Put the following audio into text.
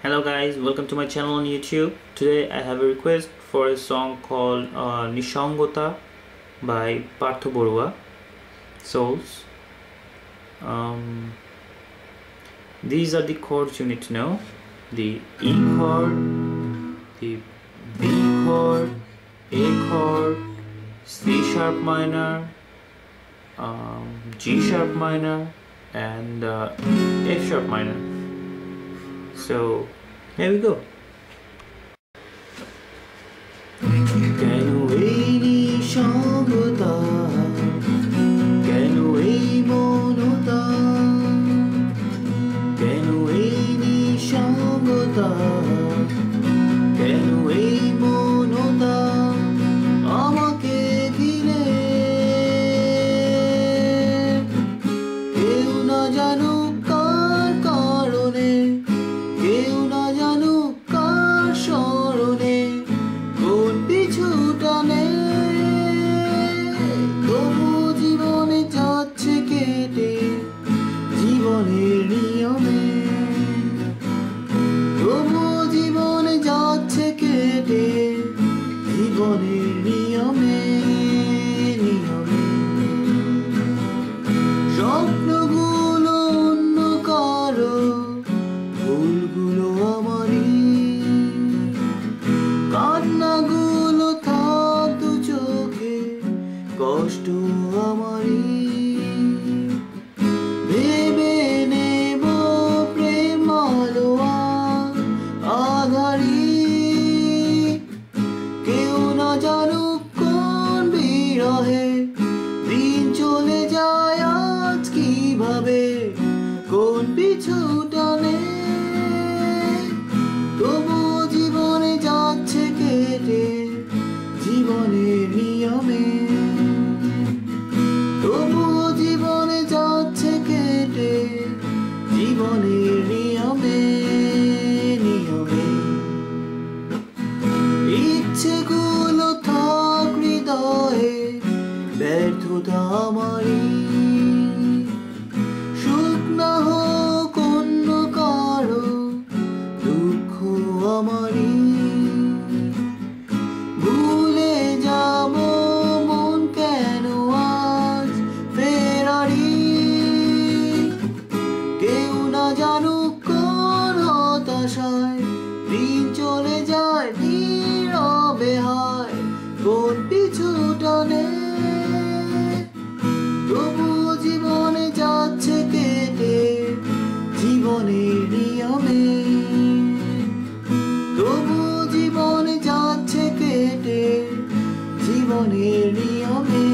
Hello guys, welcome to my channel on YouTube. Today I have a request for a song called Nishongota by Partho Borua, Souls. These are the chords you need to know. The E chord, the B chord, A chord, C sharp minor, G sharp minor, and F sharp minor. So here we go. Keno ei nishongota, keno ei monota, keno ei nishongota, keno ei monota, amake ঘিরে কেউ না জানুক কার কারণে, কেউ না জানুক কার স্মরণে, কোন পিছু টানে তবু জীবনে যাচ্ছে কেটে জীবনের নিয়মে, তবু জীবনে যাচ্ছে কেটে জীবনের নিয়মে নিয়মে। স্বপ্নগুলো অন্য কারো, ভুলগুলো আমারই, কান্নাগুলো থাক দু চোখে, কষ্ট আমারই। ভেবে নেব প্রেম আলো আধারি, কেউ না জানুক কোন বিরহে দিন চলে যায় আজ কিভাবে, কোন পিছু টানে তবু জীবনে যাচ্ছে কেটে জীবনের নিয়মে, তবু জীবনে যাচ্ছে কেটে জীবনের নিয়মে নিয়মে। ইচ্ছেগুলো থাক হৃদয়ে, ব্যর্থতা আমারই, সুখ না হোক অন্য কারো, দুঃখ আমারই। ভুলে যাব মন কেন আজ ফেরারি, কেউ না জানুক কোন হতাশায় দিন চলে যায় নীরবে হায়, কোন পিছু টানে তবু জীবনে যাচ্ছে কেটে জীবনের নিয়মে, তবু জীবনে যাচ্ছে কেটে জীবনের নিয়মে।